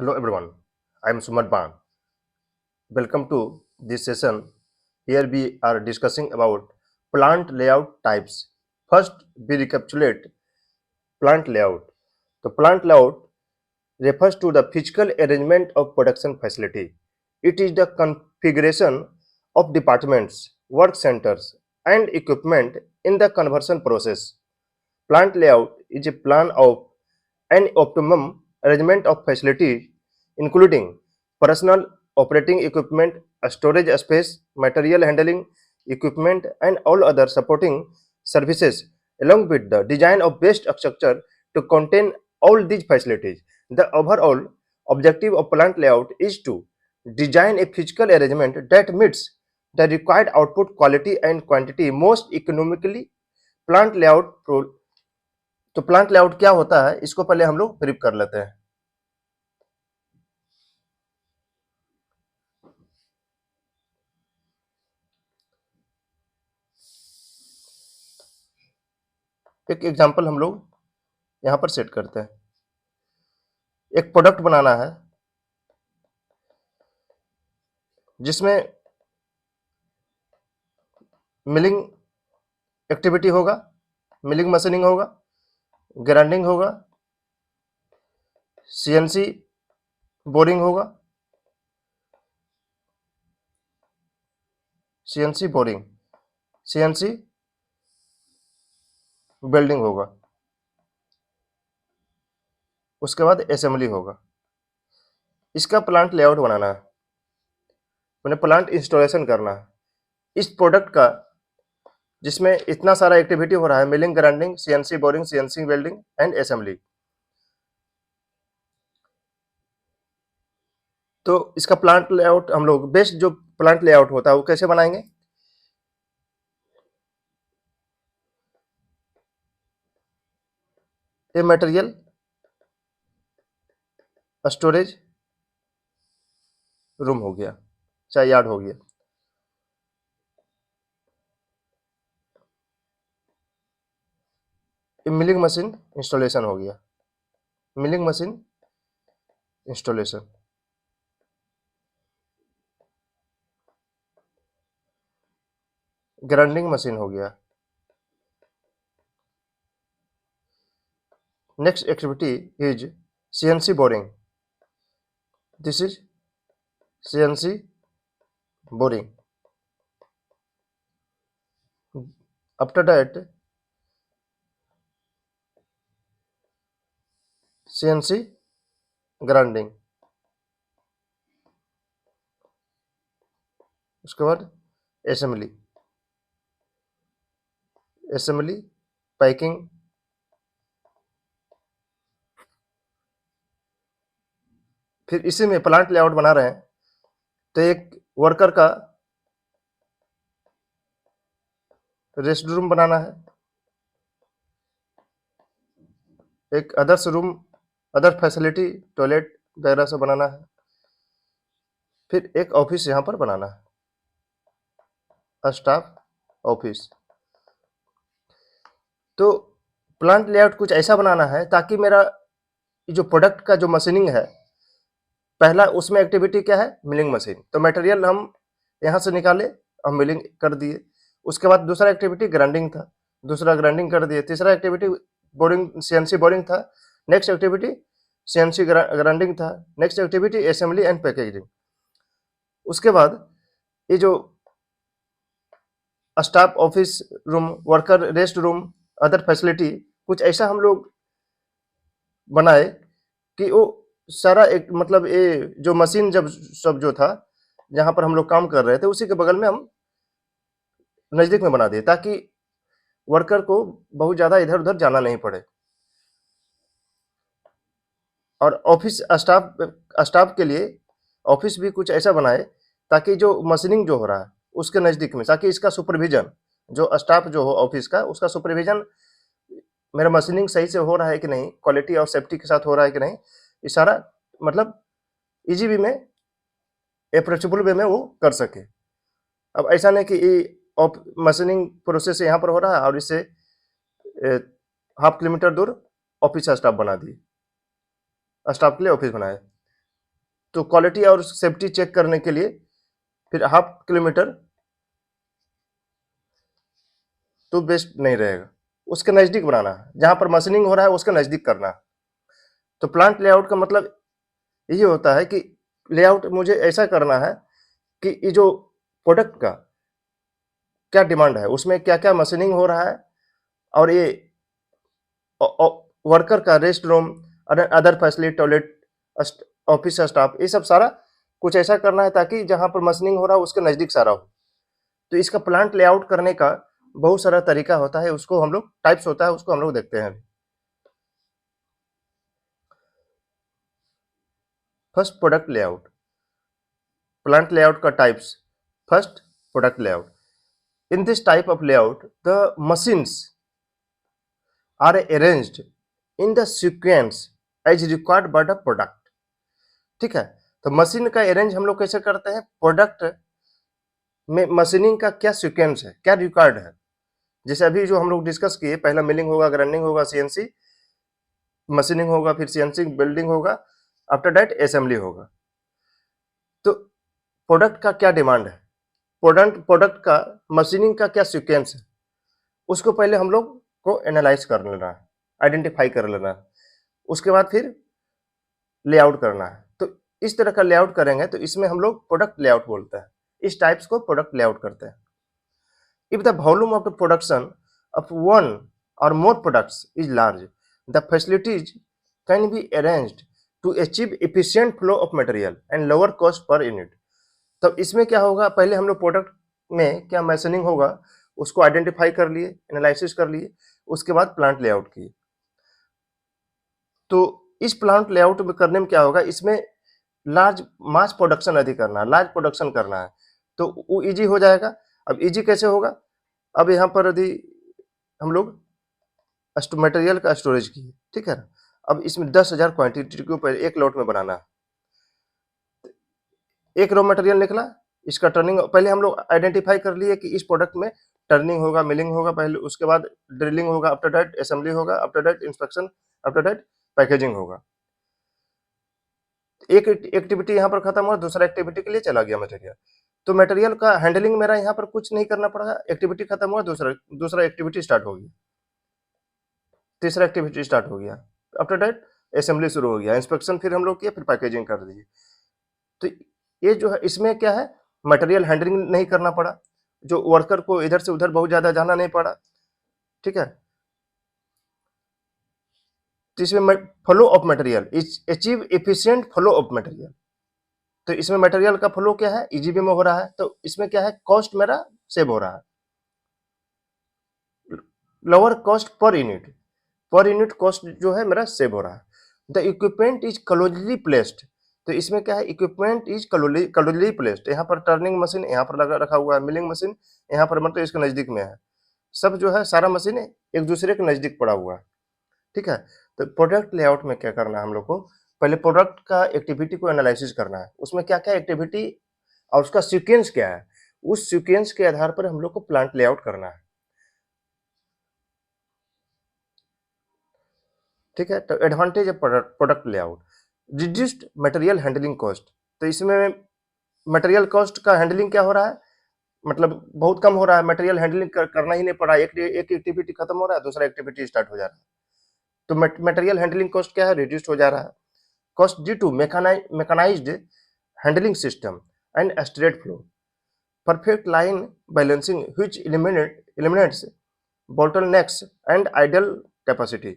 Hello everyone, I am Sumat Ban. Welcome to this session. Here we are discussing about plant layout types. First, we recapitulate plant layout. The plant layout refers to the physical arrangement of production facility. It is the configuration of departments, work centers, and equipment in the conversion process. Plant layout is a plan of an optimum arrangement of facilities, including personal operating equipment, storage space, material handling equipment, and all other supporting services, along with the design of best structure to contain all these facilities. The overall objective of plant layout is to design a physical arrangement that meets the required output quality and quantity most economically. Plant layout तो plant layout क्या होता है, इसको पहले हम लोग brief कर लेते हैं। एक एग्जांपल हम लोग यहां पर सेट करते हैं। एक प्रोडक्ट बनाना है जिसमें मिलिंग एक्टिविटी होगा, मिलिंग मशीनिंग होगा, ग्राइंडिंग होगा, सीएनसी बोरिंग होगा, सीएनसी बोरिंग, सीएनसी वेल्डिंग होगा, उसके बाद असेंबली होगा। इसका प्लांट लेआउट बनाना है, मैंने प्लांट इंस्टॉलेशन करना है। इस प्रोडक्ट का जिसमें इतना सारा एक्टिविटी हो रहा है, milling, grinding, CNC boring, CNC welding and assembly. तो इसका प्लांट लेआउट हम लोग बेस्ट जो प्लांट लेआउट होता है वो कैसे बनाएंगे। ये मटेरियल स्टोरेज रूम हो गया, चाहे यार्ड हो गया। ये मिलिंग मशीन इंस्टॉलेशन हो गया, milling machine installation. Grinding machine हो गया। Next activity is CNC boring. This is CNC boring. After that CNC grinding, उसके बाद असेंबली, असेंबली पैकिंग, फिर इसी में प्लांट लेआउट बना रहे हैं तो एक वर्कर का रेस्ट रूम बनाना है, एक others room, other facility toilet वगैरह से बनाना है, फिर एक ऑफिस यहाँ पर बनाना है, स्टाफ ऑफिस। तो प्लांट लेआउट कुछ ऐसा बनाना है ताकि मेरा जो प्रोडक्ट का जो मशीनिंग है, पहला उसमें एक्टिविटी क्या है, मिलिंग मशीन। तो मटेरियल हम यहाँ से निकाले, हम मिलिंग कर दिए। उसके बाद दूसरा एक्टिविटी ग्राइंडिंग था, दूसरा ग्राइंडिंग कर दिए। तीसरा एक्टिविटी बोरिंग, सीएनसी बोरिंग था। नेक्स्ट एक्टिविटी सीएनसी ग्राइंडिंग था। Next activity assembly and packaging. उसके बाद ये जो staff office room, worker rest room, other facility, कुछ ऐसा हम लोग बनाए कि वो सारा एक मतलब ये जो मशीन जब सब जो था जहाँ पर हम लोग काम कर रहे थे उसी के बगल में हम नज़दीक में बना दिए ताकि वर्कर को बहुत ज़्यादा इधर-उधर जाना नहीं पड़े। और ऑफिस स्टाफ के लिए ऑफिस भी कुछ ऐसा बनाए ताकि जो मशीनिंग जो हो रहा है उसके नज़दीक में, ताकि इसका सुपरविजन, जो स्टाफ जो हो ऑफिस का, उसका सुपरविजन मेरा मशीनिंग सही से हो रहा है कि नहीं, क्वालिटी और सेफ्टी के साथ हो रहा है कि नहीं, ये सारा मतलब इजी वे में, अप्रोचेबल वे में वो कर सके। अब ऐसा नहीं कि ये मशीनिंग प्रोसेस यहाँ पर हो रहा है और इससे 1/2 किलोमीटर दूर ऑफिस का स्टाफ बना दिए, स्टाफ के लिए ऑफिस बनाए। तो क्वालिटी और सेफ्टी चेक करने के लिए फिर 1/2 किलोमीटर तो बेस्ट नहीं रहेगा, उसके नज़दीक बनाना है, जहाँ पर मशीनिंग हो रहा है उसके नज़दीक करना है। तो प्लांट लेआउट का मतलब यही होता है कि लेआउट मुझे ऐसा करना है कि ये जो प्रोडक्ट का क्या डिमांड है, उसमें क्या-क्या मशीनिंग हो रहा है और ये वर्कर का rest room, other facility, toilet, office staff, ये सब सारा कुछ ऐसा करना है ताकि जहाँ पर मशीनिंग हो रहा है उसके नज़दीक सारा हो। तो इसका प्लांट लेआउट करने का बहुत सारा तरीका होता है, उसको हम लोग टाइप्स होता है, उसको हम लोग देखते हैं। First, product layout. Plant layout का types. First, product layout. In this type of layout, the machines are arranged in the sequence as required by the product. ठीक है, तो मशीन का अरेंज हम लोग कैसे करते हैं, प्रोडक्ट में मशीनिंग का क्या सीक्वेंस है, क्या रिक्वायर्ड है। जैसे अभी जो हम लोग डिस्कस किए, पहला मिलिंग होगा, ग्राइंडिंग होगा, सीएनसी मशीनिंग होगा, फिर सीएनसी बिल्डिंग होगा, आफ्टर दैट असेंबली होगा। तो प्रोडक्ट का क्या डिमांड है, प्रोडक्ट का मशीनिंग का क्या सीक्वेंस है, उसको पहले हम लोग को एनालाइज कर लेना है, आइडेंटिफाई कर लेना है, उसके बाद फिर लेआउट करना है। तो इस तरह का लेआउट करेंगे तो इसमें हम लोग प्रोडक्ट लेआउट बोलते हैं, इस टाइप्स को प्रोडक्ट लेआउट करते हैं। If the volume of the production of one or more products is large, the facilities can be arranged to achieve efficient flow of material and lower cost per unit. तब इसमें क्या होगा, पहले हम लोग product में क्या मशीनिंग होगा उसको आइडेंटिफाई कर लिए, एनालिसिस कर लिए, उसके बाद प्लांट लेआउट किए। तो इस प्लांट लेआउट में करने में क्या होगा, इसमें लार्ज मास प्रोडक्शन अधिक करना है, लार्ज प्रोडक्शन करना है, तो वो ईजी हो जाएगा। अब ईजी कैसे होगा, अब यहाँ पर यदि हम लोग मटेरियल का स्टोरेज किए, ठीक है ना, अब इसमें 10,000 क्वांटिटी के ऊपर एक लॉट में बनाना है। एक रॉ मटेरियल निकला, इसका टर्निंग पहले हम लोग आइडेंटिफाई कर लिए कि इस प्रोडक्ट में टर्निंग होगा, मिलिंग होगा पहले, उसके बाद ड्रिलिंग होगा, आफ्टर दैट असेंबली होगा, after that inspection, after that packaging होगा। एक एक्टिविटी यहाँ पर खत्म हुआ, दूसरा एक्टिविटी के लिए चला गया मटेरियल। तो मटेरियल का हैंडलिंग मेरा यहाँ पर कुछ नहीं करना पड़ा, एक्टिविटी खत्म हुआ, दूसरा एक्टिविटी स्टार्ट हो गया, तीसरा एक्टिविटी स्टार्ट हो गया, आफ्टर दैट असेंबली शुरू हो गया, इंस्पेक्शन फिर हम लोग किया, फिर पैकेजिंग कर दिए। तो ये जो है इसमें क्या है, मटेरियल हैंडलिंग नहीं करना पड़ा, जो वर्कर को इधर से उधर बहुत ज़्यादा जाना नहीं पड़ा, ठीक है। तो इसमें flow of material is achieve efficient flow of material. तो इसमें मटेरियल का फ्लो क्या है, ईजीबी में हो रहा है, तो इसमें क्या है, कॉस्ट मेरा सेव हो रहा है, lower cost per unit cost जो है मेरा सेव हो रहा है। The equipment is closely placed, तो इसमें क्या है, इक्विपमेंट इज क्लोजली प्लेस्ड, यहाँ पर टर्निंग मशीन यहाँ पर लगा रखा हुआ है, मिलिंग मशीन यहाँ पर मतलब इसके नज़दीक में है, सब जो है सारा मशीन एक दूसरे के नज़दीक पड़ा हुआ है, ठीक है। तो प्रोडक्ट लेआउट में क्या करना है हम लोग को, पहले प्रोडक्ट का एक्टिविटी को एनालिसिस करना है, उसमें क्या-क्या एक्टिविटी और उसका सीक्वेंस क्या है, उस सीक्वेंस के आधार पर हम लोग को प्लांट लेआउट करना है, ठीक है। तो advantage of product layout, reduced material handling cost. तो इसमें मटेरियल कॉस्ट का हैंडलिंग क्या हो रहा है, मतलब बहुत कम हो रहा है, मटेरियल हैंडलिंग करना ही नहीं पड़ा, एक एक्टिविटी खत्म हो रहा है, दूसरा एक्टिविटी स्टार्ट हो जा रहा है। तो मटेरियल हैंडलिंग कॉस्ट क्या है, रिड्यूस्ड हो जा रहा है। Cost due to mechanised handling system and straight flow, perfect line balancing which eliminates bottlenecks and idle capacity.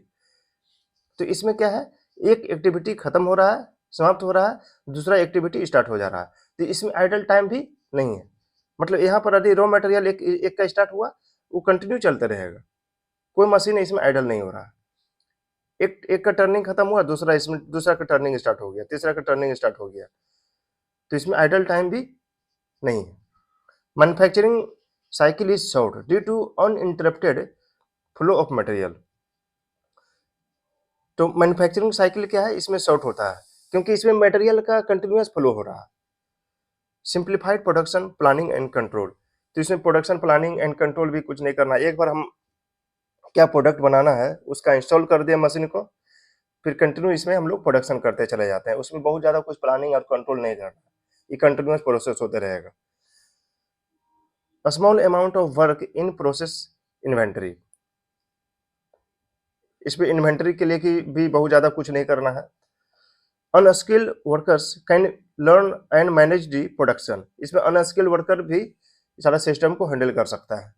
तो इसमें क्या है, एक एक्टिविटी खत्म हो रहा है, समाप्त हो रहा है, दूसरा एक्टिविटी स्टार्ट हो जा रहा है, तो इसमें आइडल टाइम भी नहीं है, मतलब यहाँ पर यदि रॉ मटेरियल एक का स्टार्ट हुआ, वो कंटिन्यू चलते रहेगा, कोई मशीन इसमें आइडल नहीं हो रहा है। एक का टर्निंग खत्म हुआ, दूसरा का टर्निंग स्टार्ट हो गया, तीसरा का टर्निंग स्टार्ट हो गया, तो इसमें आइडल टाइम भी नहीं है। Manufacturing cycle is short due to uninterrupted flow of material. तो मैन्युफैक्चरिंग साइकिल क्या है, इसमें शॉर्ट होता है क्योंकि इसमें मटेरियल का कंटिन्यूअस फ्लो हो रहा है। Simplified production planning and control, तो इसमें प्रोडक्शन प्लानिंग एंड कंट्रोल भी कुछ नहीं करना, एक बार हम क्या प्रोडक्ट बनाना है उसका इंस्टॉल कर दिया मशीन को, फिर कंटिन्यू इसमें हम लोग प्रोडक्शन करते चले जाते हैं, उसमें बहुत ज़्यादा कुछ प्लानिंग और कंट्रोल नहीं करना, ये कंटिन्यूअस प्रोसेस होते रहेगा। A small amount of work in process inventory, इसमें इन्वेंटरी के लिए की भी बहुत ज़्यादा कुछ नहीं करना है। Unskilled workers can learn and manage the production, इसमें अनस्किल्ड वर्कर भी सारा सिस्टम को हैंडल कर सकता है।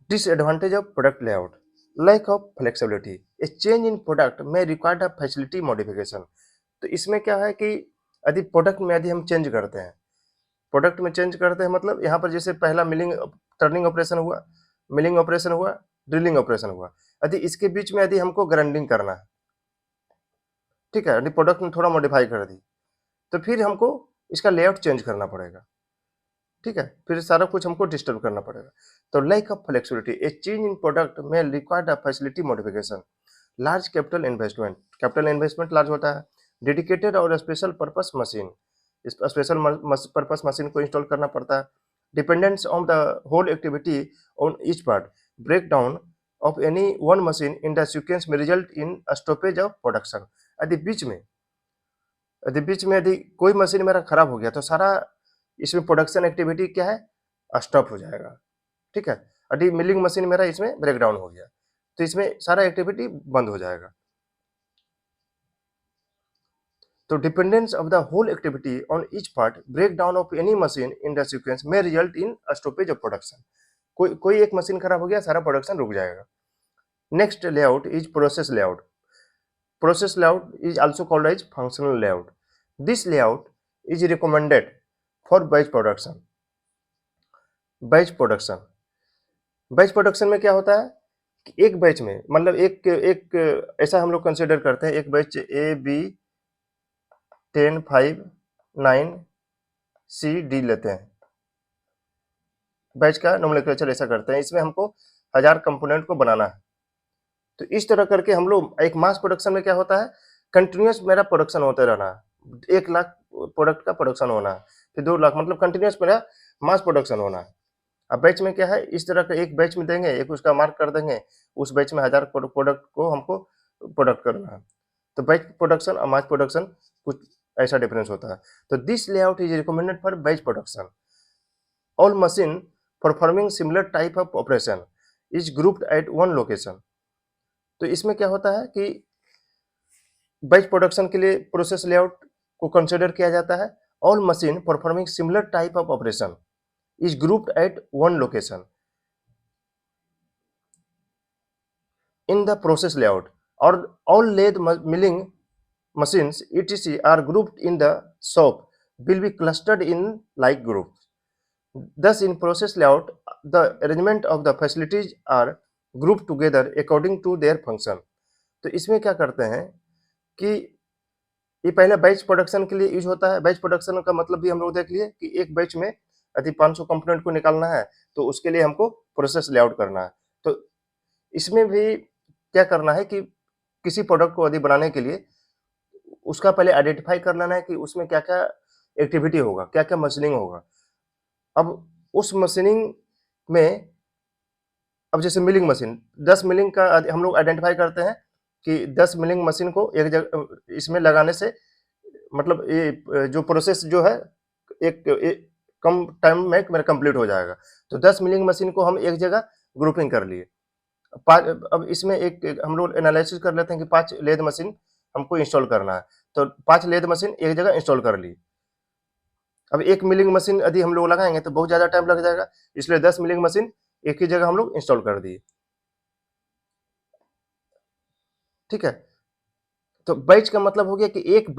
Disadvantage of product layout, lack of flexibility, a change in product में रिक्वायर्ड अ फैसिलिटी मॉडिफिकेशन। तो इसमें क्या है कि यदि प्रोडक्ट में यदि हम चेंज करते हैं, प्रोडक्ट में चेंज करते हैं मतलब यहाँ पर जैसे पहला मिलिंग टर्निंग ऑपरेशन हुआ, मिलिंग ऑपरेशन हुआ, ड्रिलिंग ऑपरेशन हुआ, यदि इसके बीच में यदि हमको ग्राइंडिंग करना है, ठीक है, यदि प्रोडक्ट में थोड़ा मॉडिफाई कर दी, तो फिर हमको इसका लेआउट चेंज करना पड़ेगा, ठीक है, फिर सारा कुछ हमको डिस्टर्ब करना पड़ेगा। तो lack of flexibility, a change in product में required a facility modification. Large capital investment large होता है। डेडिकेटेड और special purpose machine, special purpose machine को इंस्टॉल करना पड़ता है। Dependence on the whole activity on each part, break down of any one machine in the sequence में result in stoppage of production. यदि बीच में यदि कोई मशीन मेरा खराब हो गया तो सारा इसमें प्रोडक्शन एक्टिविटी क्या है, स्टॉप हो जाएगा, ठीक है। यदि मिलिंग मशीन मेरा इसमें ब्रेक डाउन हो गया तो इसमें सारा एक्टिविटी बंद हो जाएगा। तो dependence of the whole activity on each part, break down of any machine in the sequence में result in stoppage of production. कोई एक मशीन खराब हो गया, सारा प्रोडक्शन रुक जाएगा। Next layout is process layout. Process layout is also called as functional layout. This layout is recommended for batch production. Batch production, batch production में क्या होता है कि एक बैच में मतलब एक एक ऐसा हम लोग कंसिडर करते हैं, एक batch A B 10 5 9 C D लेते हैं, बैच का नोमेनक्लेचर ऐसा करते हैं। इसमें हमको 1000 कंपोनेंट को बनाना है। तो इस तरह करके हम लोग एक मास प्रोडक्शन में क्या होता है, कंटिन्यूस मेरा प्रोडक्शन होते रहना है। 1 लाख प्रोडक्ट का प्रोडक्शन होना है, फिर 2 लाख, मतलब कंटिन्यूस मेरा मास प्रोडक्शन होना है। अब बैच में क्या है, इस तरह का एक बैच में देंगे, एक उसका मार्क कर देंगे, उस बैच में 1000 प्रोडक्ट को हमको प्रोडक्ट करना है। तो बैच प्रोडक्शन और मास प्रोडक्शन कुछ ऐसा डिफरेंस होता है। तो this layout is recommended for batch production. All machine performing similar type of operation is grouped at one location. तो इसमें क्या होता है कि बैच प्रोडक्शन के लिए प्रोसेस लेआउट को कंसिडर किया जाता है। All machine performing similar type of operation is grouped at one location. In the process layout और all lathe milling machines etc are grouped in the shop will be clustered in like groups. Thus in process layout the arrangement of the facilities are grouped together according to their function. तो इसमें क्या करते हैं कि ये पहले batch production के लिए यूज होता है। बैच प्रोडक्शन का मतलब भी हम लोग देख लिए कि एक बैच में यदि 500 कंपोनेंट को निकालना है तो उसके लिए हमको प्रोसेस लेआउट करना है। तो इसमें भी क्या करना है कि किसी प्रोडक्ट को यदि बनाने के लिए उसका पहले आइडेंटिफाई कर लेना है कि उसमें क्या-क्या एक्टिविटी होगा, क्या-क्या मशीनिंग होगा। अब उस मशीनिंग में अब जैसे मिलिंग मशीन, 10 मिलिंग का हम लोग आइडेंटिफाई करते हैं कि 10 मिलिंग मशीन को एक जगह इसमें लगाने से मतलब ये जो प्रोसेस जो है एक कम टाइम में मेरा कंप्लीट हो जाएगा। तो 10 मिलिंग मशीन को हम एक जगह ग्रुपिंग कर लिए। अब इसमें एक हम लोग एनालिसिस कर लेते हैं कि 5 लेद मशीन हमको इंस्टॉल करना है। तो 5 लेद मशीन एक जगह इंस्टॉल कर ली। अब एक मिलिंग मशीन यदि हम लोग लगाएंगे तो बहुत ज़्यादा टाइम लग जाएगा, इसलिए 10 मिलिंग मशीन एक ही जगह हम लोग इंस्टॉल कर दिए, ठीक है। तो बैच का मतलब हो गया कि एक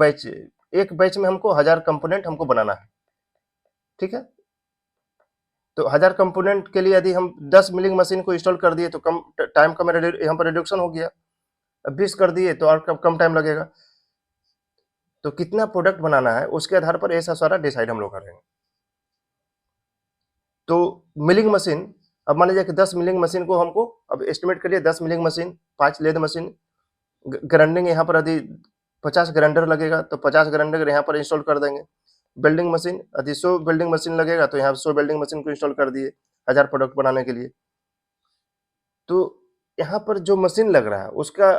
बैच में हमको 1000 कंपोनेंट हमको बनाना है, ठीक है। तो 1000 कंपोनेंट के लिए यदि हम 10 मिलिंग मशीन को इंस्टॉल कर दिए तो कम टाइम का मेरा यहाँ पर रिडक्शन हो गया। 20 कर दिए तो और कम टाइम लगेगा। तो कितना प्रोडक्ट बनाना है उसके आधार पर ऐसा सारा डिसाइड हम लोग करेंगे। तो मिलिंग मशीन, अब मान लीजिए कि 10 मिलिंग मशीन को हमको अब एस्टिमेट करिए, 10 milling machine, 5 lathe machine, grinding यहाँ पर यदि 50 ग्राइंडर लगेगा तो 50 ग्राइंडर यहाँ पर इंस्टॉल कर देंगे। बिल्डिंग मशीन यदि 100 बिल्डिंग मशीन लगेगा तो यहाँ 100 बिल्डिंग मशीन को इंस्टॉल कर दिए 1000 प्रोडक्ट बनाने के लिए। तो यहाँ पर जो मशीन लग रहा है उसका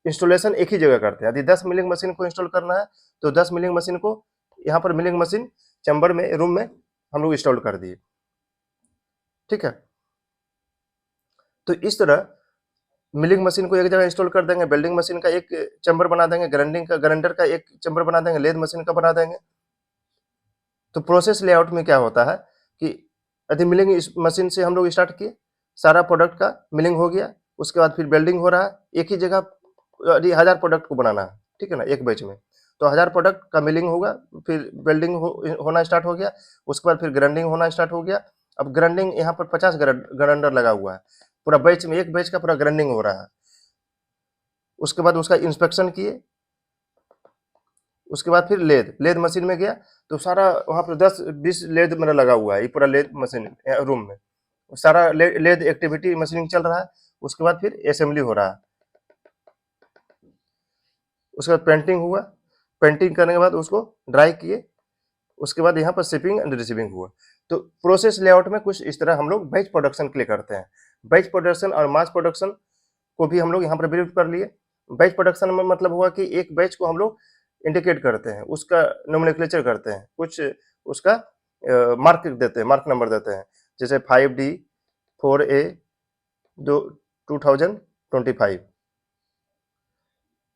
इंस्टॉलेशन एक ही जगह करते हैं। यदि 10 मिलिंग मशीन को इंस्टॉल करना है तो 10 मिलिंग मशीन को यहाँ पर मिलिंग मशीन चैम्बर में रूम में हम लोग इंस्टॉल कर दिए, ठीक है। तो इस तरह मिलिंग मशीन को एक जगह इंस्टॉल कर देंगे, वेल्डिंग मशीन का एक चैम्बर बना देंगे, ग्राइंडर का एक चैम्बर बना देंगे, लेथ मशीन का बना देंगे। तो प्रोसेस लेआउट में क्या होता है कि यदि मिलिंग मशीन से हम लोग स्टार्ट किए, सारा प्रोडक्ट का मिलिंग हो गया, उसके बाद फिर वेल्डिंग हो रहा है एक ही जगह, यदि 1000 प्रोडक्ट को बनाना है, ठीक है ना, एक बैच में, तो 1000 प्रोडक्ट का मिलिंग होगा, फिर वेल्डिंग होना स्टार्ट हो गया, उसके बाद फिर ग्राइंडिंग होना स्टार्ट हो गया। अब ग्राइंडिंग यहाँ पर 50 ग्राइंडर लगा हुआ है, पूरा बैच में, एक बैच का पूरा ग्राइंडिंग हो रहा है। उसके बाद उसका इंस्पेक्शन किए, उसके बाद फिर लेद मशीन में गया, तो सारा वहाँ पर 10-20 लेद मेरा लगा हुआ है, ये पूरा लेद मशीन रूम में सारा लेद एक्टिविटी मशीनिंग चल रहा है। उसके बाद फिर असेंबली हो रहा है, उसके बाद पेंटिंग हुआ, पेंटिंग करने के बाद उसको ड्राई किए, उसके बाद यहाँ पर शिपिंग एंड रिसीविंग हुआ। तो प्रोसेस लेआउट में कुछ इस तरह हम लोग बैच प्रोडक्शन के लिए करते हैं। बैच प्रोडक्शन और मास प्रोडक्शन को भी हम लोग यहाँ पर ब्रीफ कर लिए। बैच प्रोडक्शन में मतलब हुआ कि एक बैच को हम लोग इंडिकेट करते हैं, उसका नोमेनक्लेचर करते हैं, कुछ उसका मार्क देते हैं, मार्क नंबर देते हैं, जैसे 5D 4A 2025।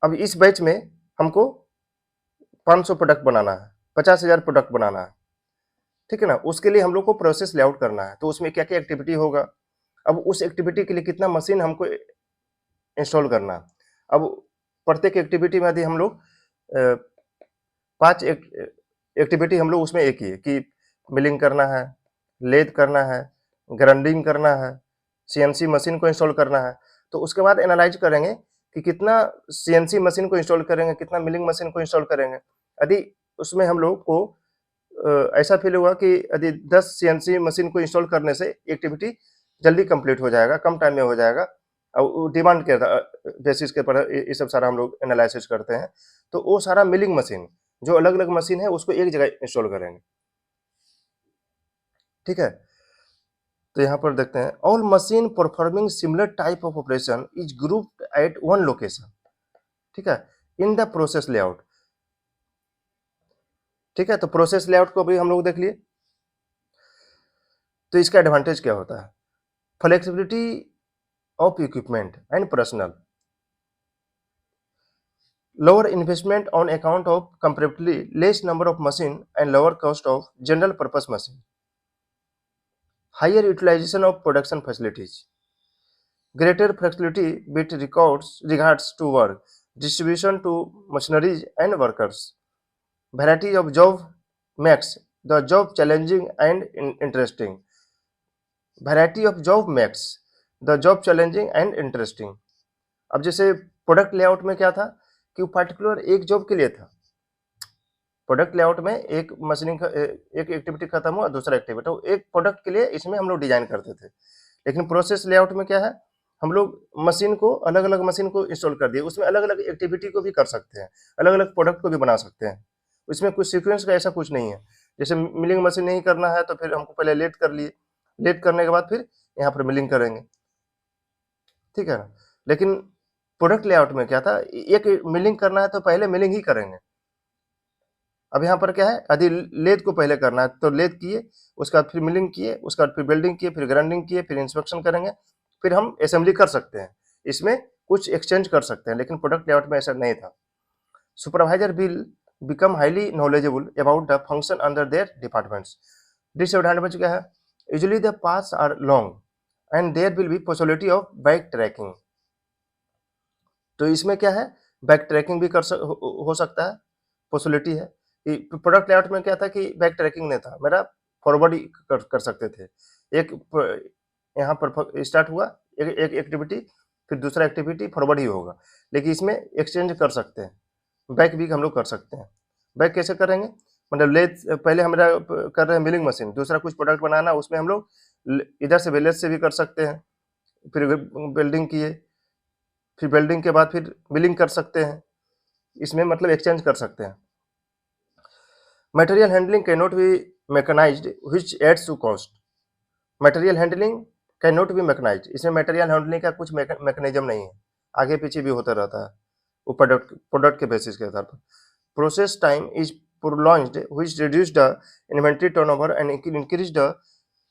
अब इस बैच में हमको 500 प्रोडक्ट बनाना है, 50,000 प्रोडक्ट बनाना है, ठीक है ना। उसके लिए हम लोग को प्रोसेस लेआउट करना है, तो उसमें क्या क्या एक्टिविटी होगा, अब उस एक्टिविटी के लिए कितना मशीन हमको इंस्टॉल करना है। अब प्रत्येक एक्टिविटी में यदि हम लोग 5 एक्टिविटी हम लोग उसमें एक ही है कि मिलिंग करना है, लेथ करना है, ग्राइंडिंग करना है, सीएनसी मशीन को इंस्टॉल करना है। तो उसके बाद एनालाइज करेंगे कि कितना सीएनसी मशीन को इंस्टॉल करेंगे, कितना मिलिंग मशीन को इंस्टॉल करेंगे। यदि उसमें हम लोग को ऐसा फील हुआ कि यदि 10 सीएनसी मशीन को इंस्टॉल करने से एक्टिविटी जल्दी कंप्लीट हो जाएगा, कम टाइम में हो जाएगा, और डिमांड के बेसिस के पर ये सब सारा हम लोग एनालिसिस करते हैं। तो वो सारा मिलिंग मशीन, जो अलग अलग मशीन है, उसको एक जगह इंस्टॉल करेंगे, ठीक है। तो यहाँ पर देखते हैं, all machine performing similar type of operation is grouped at one location, ठीक है, इन द प्रोसेस लेआउट, ठीक है। तो प्रोसेस लेआउट को भी हम लोग देख लिए। तो इसका एडवांटेज क्या होता है, flexibility of equipment and personal, lower investment on account of comparatively less number of machine and lower cost of general purpose machine, higher utilization of production facilities, greater flexibility with regards to work distribution to machineries and workers, variety of job makes the job challenging and interesting, variety of job makes the job challenging and interesting। अब जैसे product layout में क्या था कि वो particular एक job के लिए था, प्रोडक्ट लेआउट में एक मशीनिंग एक एक्टिविटी खत्म हुआ, दूसरा एक्टिविटी, तो एक प्रोडक्ट के लिए इसमें हम लोग डिजाइन करते थे। लेकिन प्रोसेस लेआउट में क्या है, हम लोग मशीन को अलग अलग मशीन को इंस्टॉल कर दिए, उसमें अलग अलग एक्टिविटी को भी कर सकते हैं, अलग अलग प्रोडक्ट को भी बना सकते हैं। इसमें कुछ सीक्वेंस का ऐसा कुछ नहीं है। जैसे मिलिंग मशीन नहीं करना है तो फिर हमको पहले लेट कर लिए, लेट करने के बाद फिर यहाँ पर मिलिंग करेंगे, ठीक है ना। लेकिन प्रोडक्ट लेआउट में क्या था, एक मिलिंग करना है तो पहले मिलिंग ही करेंगे। अब यहाँ पर क्या है, यदि लेथ को पहले करना है तो लेथ किए, उसके बाद फिर मिलिंग किए, उसके बाद फिर वेल्डिंग किए, फिर ग्राइंडिंग किए, फिर इंस्पेक्शन करेंगे, फिर हम असेंबली कर सकते हैं, इसमें कुछ एक्सचेंज कर सकते हैं। लेकिन प्रोडक्ट लेआउट में ऐसा नहीं था। Supervisor will become highly knowledgeable about the function under their departments. Disadvantage क्या है, usually the paths are long and there will be possibility of back tracking. तो इसमें क्या है, बैक ट्रैकिंग भी हो सकता है, पॉसिबिलिटी है। प्रोडक्ट लेआउट में क्या था कि बैक ट्रैकिंग नहीं था, मेरा फॉरवर्ड ही कर सकते थे। एक यहाँ पर स्टार्ट हुआ एक एक्टिविटी, फिर दूसरा एक्टिविटी फॉरवर्ड ही होगा। लेकिन इसमें एक्सचेंज कर सकते हैं, बैक भी हम लोग कर सकते हैं। बैक कैसे करेंगे, मतलब लेथ पहले हमारा कर रहे हैं मिलिंग मशीन, दूसरा कुछ प्रोडक्ट बनाना, उसमें हम लोग इधर से लेथ से भी कर सकते हैं, फिर वेल्डिंग किए, फिर वेल्डिंग के बाद फिर मिलिंग कर सकते हैं, इसमें मतलब एक्सचेंज कर सकते हैं। Material handling can not be mechanised which adds to cost. Material handling can not be mechanised, इसमें मटेरियल हैंडलिंग का कुछ मैकेनिज्म नहीं है, आगे पीछे भी होता रहता है। वो प्रोडक्ट के बेसिस के आधार पर। Process time is prolonged which reduce the inventory turnover and increase the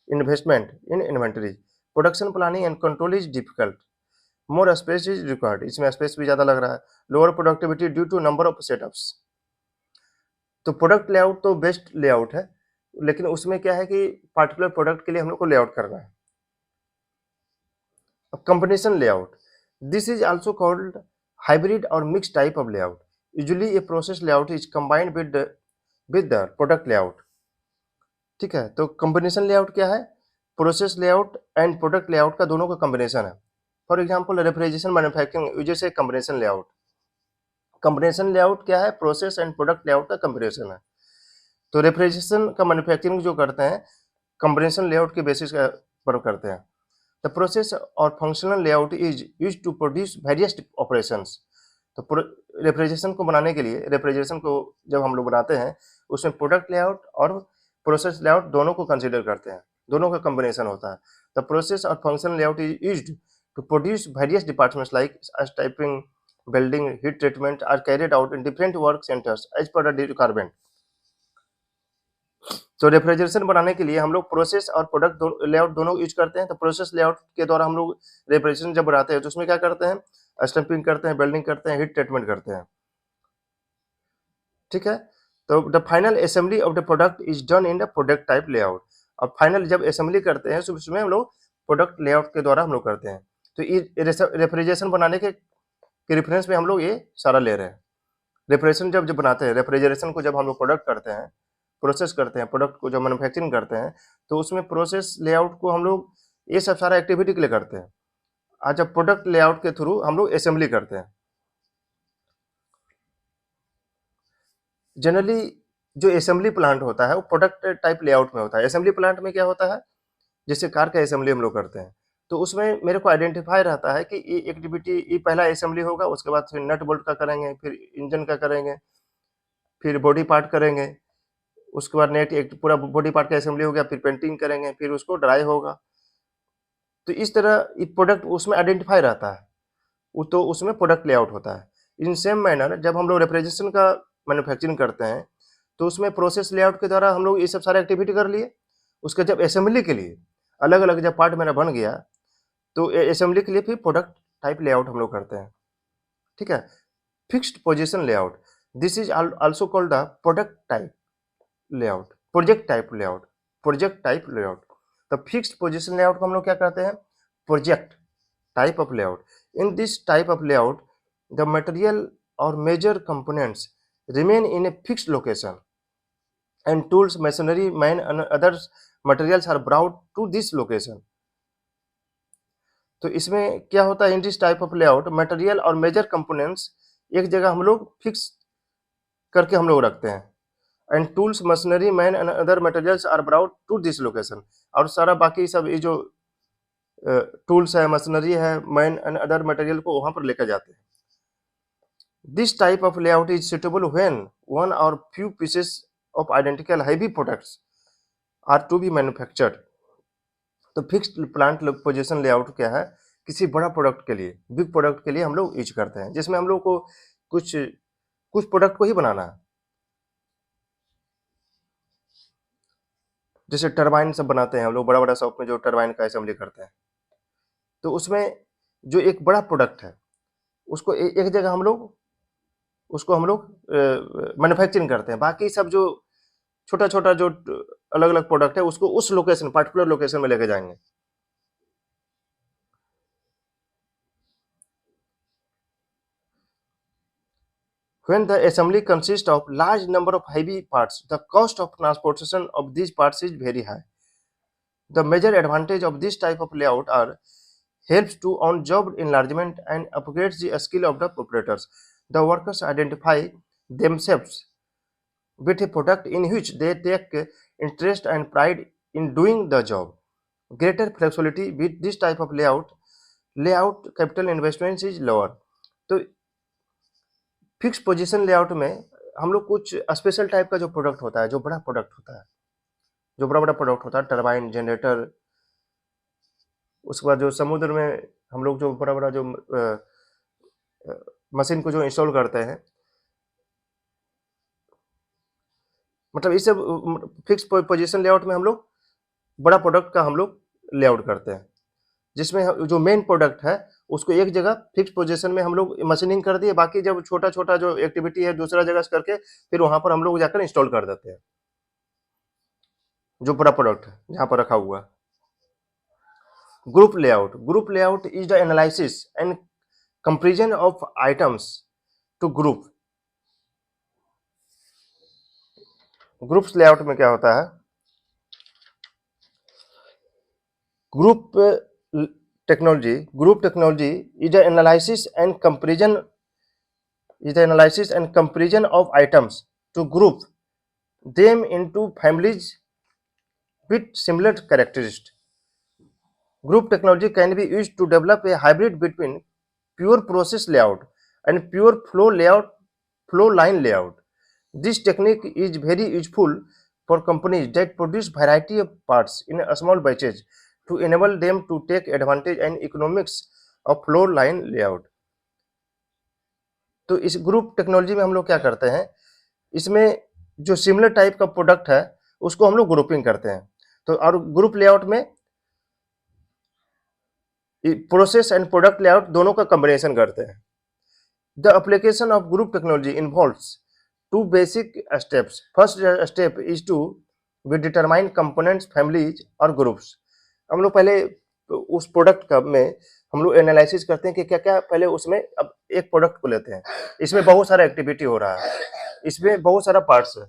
investment in inventory. Production planning and control is difficult. More space is required. इसमें स्पेस भी ज़्यादा लग रहा है. Lower productivity due to number of setups. तो product layout तो best layout है, लेकिन उसमें क्या है कि पार्टिकुलर प्रोडक्ट के लिए हम लोग को लेआउट करना है. अब combination layout. This is also called hybrid or mixed type of layout. Usually a process layout is combined with the product layout. ठीक है, तो कॉम्बिनेशन लेआउट क्या है? Process layout and product layout का दोनों का कॉम्बिनेशन है. For example refrigeration manufacturing uses a combination layout. Combination layout क्या है? प्रोसेस एंड प्रोडक्ट लेआउट का कॉम्बिनेशन है. तो रेफ्रिजरेशन का मैन्युफैक्चरिंग जो करते हैं कॉम्बिनेशन लेआउट के बेसिस पर करते हैं. द प्रोसेस और functional layout is use to produce various operations. तो रेफ्रिजरेशन को बनाने के लिए, रेफ्रिजरेशन को जब हम लोग बनाते हैं उसमें प्रोडक्ट लेआउट और प्रोसेस लेआउट दोनों को कंसीडर करते हैं, दोनों का कॉम्बिनेशन होता है. द प्रोसेस और functional layout is used to produce various departments like typing, building, heat treatment are carried out in different work centres as per the requirement. तो रेफ्रिजरेशन बनाने के लिए हम लोग प्रोसेस और प्रोडक्ट लेआउट दोनों यूज करते हैं. तो प्रोसेस लेआउट के द्वारा हम लोग रेफ्रिजरेशन जब बनाते हैं तो उसमें क्या करते हैं? स्टैंपिंग करते हैं, वेल्डिंग करते हैं, हीट ट्रीटमेंट करते हैं. ठीक है, तो the final assembly of the product is done in the product type layout. और फाइनल जब असेंबली करते हैं तो उसमें हम लोग प्रोडक्ट लेआउट के द्वारा हम लोग करते हैं. तो रेफ्रिजरेशन बनाने के रेफरेंस में हम लोग ये सारा ले रहे हैं. रेफ्रिजरेशन जब बनाते हैं, रेफ्रिजरेशन को जब हम लोग प्रोडक्ट करते हैं, प्रोसेस करते हैं, प्रोडक्ट को जब मैन्युफैक्चरिंग करते हैं तो उसमें प्रोसेस लेआउट को हम लोग ये सब सारा एक्टिविटी के लिए करते हैं. और जब प्रोडक्ट लेआउट के थ्रू हम लोग असेंबली करते हैं. जनरली जो असेंबली प्लांट होता है वो प्रोडक्ट टाइप लेआउट में होता है. असेंबली प्लांट में क्या होता है? जैसे कार का असेंबली हम लोग करते हैं तो उसमें मेरे को आइडेंटिफाई रहता है कि ये एक्टिविटी, ये पहला असेंबली होगा, उसके बाद फिर नट बोल्ट का करेंगे, फिर इंजन का करेंगे, फिर बॉडी पार्ट करेंगे, उसके बाद नेट एक पूरा बॉडी पार्ट का असेंबली हो गया, फिर पेंटिंग करेंगे, फिर उसको ड्राई होगा. तो इस तरह ये प्रोडक्ट उसमें आइडेंटिफाई रहता है, वो तो उसमें प्रोडक्ट लेआउट होता है. इन सेम मैनर जब हम लोग रेफ्रिजरेशन का मैन्युफैक्चरिंग करते हैं तो उसमें प्रोसेस लेआउट के द्वारा हम लोग ये सब सारे एक्टिविटी कर लिए. उसके जब असेंबली के लिए अलग अलग जब पार्ट मेरा बन गया तो असेंबली के लिए फिर प्रोडक्ट टाइप लेआउट हम लोग करते हैं. ठीक है, fixed position layout. This is also called the product type layout, project type layout, project type layout. तो फिक्स्ड पोजीशन लेआउट को हम लोग क्या कहते हैं? Project type of layout. In this type of layout the material और major components remain in a fixed location and tools, machinery, man and other materials are brought to this location. तो इसमें क्या होता है? इन this type of layout material और major components एक जगह हम लोग फिक्स करके हम लोग रखते हैं. And tools, machinery, man and other materials are brought to this location. और सारा बाकी सब ये जो टूल्स है, मशीनरी है, मैन एंड अदर मटेरियल को वहां पर लेकर जाते हैं. This type of layout is suitable when one or few pieces of identical heavy products are to be manufactured. तो फिक्स्ड प्लांट पोजीशन लेआउट क्या है? किसी बड़ा प्रोडक्ट के लिए, बिग प्रोडक्ट के लिए हम लोग यूज करते हैं, जिसमें हम लोग को कुछ कुछ प्रोडक्ट को ही बनाना है. जैसे टरबाइन सब बनाते हैं हम लोग, बड़ा बड़ा शॉप में जो टरबाइन का असेंबली करते हैं, तो उसमें जो एक बड़ा प्रोडक्ट है उसको एक जगह हम लोग उसको हम लोग मैन्युफैक्चरिंग करते हैं. बाकी सब जो छोटा छोटा जो अलग अलग प्रोडक्ट है उसको उस लोकेशन, पर्टिकुलर लोकेशन में लेके जाएंगे. When the assembly consists of large number of heavy parts, the cost of transportation of these parts is very high. The major advantage of this type of layout are helps to on-job enlargement and upgrades the skill of the operators. The workers identify themselves with a product in which they take interest and pride in doing the job. Greater flexibility with this type of layout capital investment is lower. तो fix position layout में हम लोग कुछ special type का जो product होता है, जो बड़ा प्रोडक्ट होता है, जो बड़ा बड़ा प्रोडक्ट होता है, टरबाइन, जनरेटर, उसके बाद जो समुद्र में हम लोग जो बड़ा बड़ा जो मशीन को जो इंस्टॉल करते हैं, मतलब इसे फिक्स पोजीशन लेआउट में हम लोग बड़ा प्रोडक्ट का हम लोग लेआउट करते हैं, जिसमें जो मेन प्रोडक्ट है उसको एक जगह फिक्स पोजीशन में हम लोग मशीनिंग कर दिए, बाकी जब छोटा छोटा जो एक्टिविटी है दूसरा जगह से करके फिर वहां पर हम लोग जाकर इंस्टॉल कर देते हैं जो बड़ा प्रोडक्ट है जहां पर रखा हुआ है। Group layout is the analysis and comparison of items to group. Groups layout में क्या होता है, group technology is the analysis and comparison of items to group them into families with similar characteristics. Group technology can be used to develop a hybrid between pure process layout and pure flow line layout. This technique is very useful for companies that produce variety of parts in a small batches to enable them to take advantage and economics of flow line layout. तो इस group technology में हम लोग क्या करते हैं, इसमें जो सिमिलर टाइप का प्रोडक्ट है उसको हम लोग ग्रुपिंग करते हैं। तो और ग्रुप लेआउट में प्रोसेस एंड प्रोडक्ट लेआउट दोनों का कॉम्बिनेशन करते हैं। The application of group technology involves two basic steps. First step is to we determine components, families और ग्रुप्स। हम लोग पहले उस प्रोडक्ट का में हम लोग एनालिसिस करते हैं कि क्या क्या, पहले उसमें अब एक प्रोडक्ट को लेते हैं, इसमें बहुत सारा एक्टिविटी हो रहा है, इसमें बहुत सारा पार्ट्स है,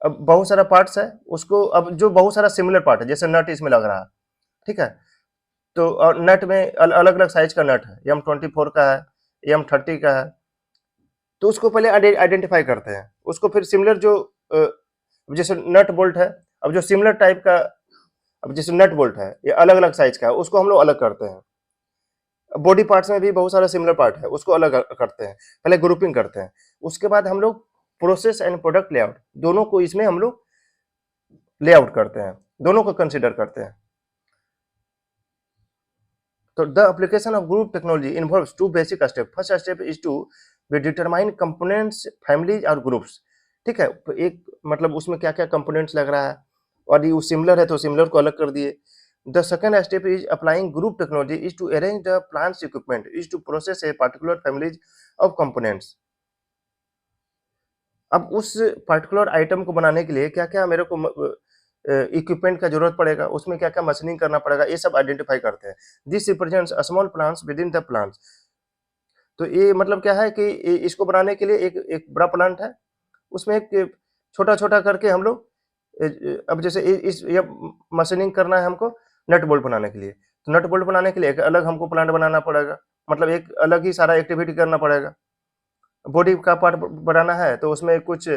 अब बहुत सारा पार्ट्स है उसको, अब जो बहुत सारा सिमिलर पार्ट है जैसे नट इसमें लग रहा है, ठीक है, तो और नट में अलग अलग साइज का नट है, M24 का है, M30 का है, तो उसको पहले आइडेंटिफाई करते हैं, उसको फिर सिमिलर जो जैसे नट बोल्ट है, अब जो सिमिलर टाइप का, अब जैसे नट बोल्ट है ये अलग अलग साइज का है, उसको हम लोग अलग करते हैं। बॉडी पार्ट्स में भी बहुत सारा सिमिलर पार्ट है उसको अलग करते हैं, पहले ग्रुपिंग करते हैं। उसके बाद हम लोग प्रोसेस एंड प्रोडक्ट लेआउट दोनों को इसमें हम लोग लेआउट करते हैं, दोनों को कंसीडर करते हैं। तो the application of group technology involves two basic step. First step is to we determine components, families और ग्रुप्स, ठीक है, तो एक मतलब उसमें क्या क्या कंपोनेंट्स लग रहा है और ये सिमिलर है तो सिमिलर को अलग कर दिए। The second step is applying group technology is to arrange the plants equipment is to process a particular families of components. अब उस पार्टिकुलर आइटम को बनाने के लिए क्या क्या मेरे को इक्विपमेंट का जरूरत पड़ेगा, उसमें क्या क्या मशीनिंग करना पड़ेगा, ये सब आइडेंटिफाई करते हैं। This represents small plants with in the plants. तो ये मतलब क्या है कि इसको बनाने के लिए एक एक बड़ा प्लांट है, उसमें एक छोटा छोटा करके हम लोग अब जैसे इस ये मशीनिंग करना है हमको नट बोल्ट बनाने के लिए, तो नट बोल्ट बनाने के लिए एक अलग हमको प्लांट बनाना पड़ेगा, मतलब एक अलग ही सारा एक्टिविटी करना पड़ेगा। बॉडी का पार्ट बनाना है तो उसमें कुछ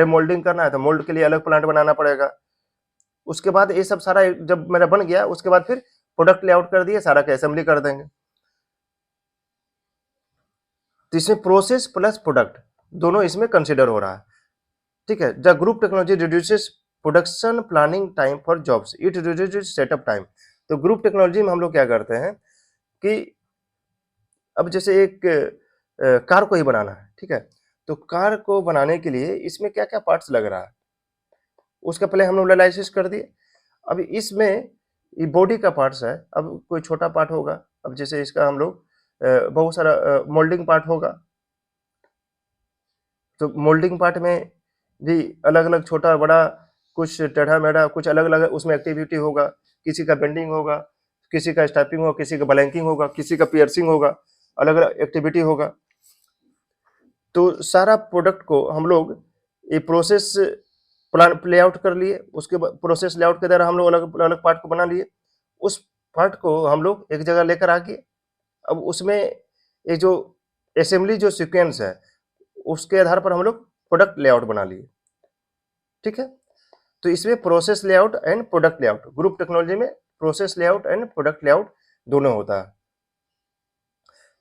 मोल्डिंग करना है तो मोल्ड के लिए अलग प्लांट बनाना पड़ेगा। उसके बाद ये सब सारा जब मेरा बन गया उसके बाद फिर प्रोडक्ट लेआउट कर दिए, सारा का असेंबली कर देंगे। तो इसमें प्रोसेस प्लस प्रोडक्ट दोनों इसमें कंसिडर हो रहा है, ठीक है। The group technology reduces production planning time for jobs, it reduces setup time. तो ग्रुप टेक्नोलॉजी में हम लोग क्या करते हैं कि अब जैसे एक कार को ही बनाना है, ठीक है, तो कार को बनाने के लिए इसमें क्या क्या पार्ट्स लग रहा है उसका पहले हम लोग एनालिसिस कर दिए। अब इसमें ये बॉडी का पार्ट्स है, अब कोई छोटा पार्ट होगा, अब जैसे इसका हम लोग बहुत सारा मोल्डिंग पार्ट होगा, तो मोल्डिंग पार्ट में भी अलग अलग छोटा बड़ा कुछ टेढ़ा मेढ़ा कुछ अलग अलग उसमें एक्टिविटी होगा, किसी का बेंडिंग होगा, किसी का स्टैपिंग होगा, किसी का ब्लैंकिंग होगा, किसी का पियर्सिंग होगा, अलग अलग एक्टिविटी होगा। तो सारा प्रोडक्ट को हम लोग ये प्रोसेस प्लान लेआउट कर लिए, उसके बाद प्रोसेस लेआउट के द्वारा हम लोग अलग अलग पार्ट को बना लिए, उस पार्ट को हम लोग एक जगह लेकर आ गए। अब उसमें ये जो असेंबली जो सीक्वेंस है उसके आधार पर हम लोग प्रोडक्ट लेआउट बना लिए, ठीक है। तो इसमें process layout and product layout, group technology में process layout and product layout दोनों होता है।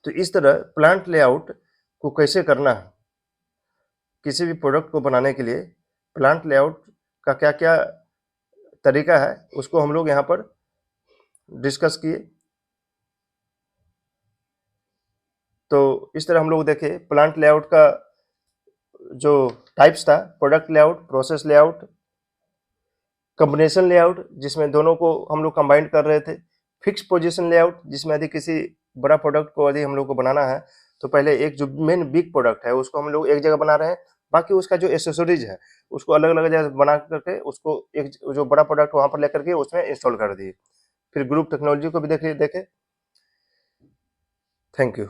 तो इस तरह प्लांट लेआउट को कैसे करना है, किसी भी प्रोडक्ट को बनाने के लिए प्लांट लेआउट का क्या क्या तरीका है उसको हम लोग यहाँ पर डिस्कस किए। तो इस तरह हम लोग देखे प्लांट लेआउट का जो टाइप्स था, product layout, process layout, combination layout जिसमें दोनों को हम लोग कंबाइन कर रहे थे, फिक्स पोजीशन लेआउट जिसमें यदि किसी बड़ा प्रोडक्ट को यदि हम लोग को बनाना है तो पहले एक जो मेन बिग प्रोडक्ट है उसको हम लोग एक जगह बना रहे हैं, बाकी उसका जो एसेसरीज है उसको अलग अलग जगह बना करके उसको एक जो बड़ा प्रोडक्ट वहां पर लेकर के उसमें इंस्टॉल कर दिए। फिर ग्रुप टेक्नोलॉजी को भी देखे। Thank you.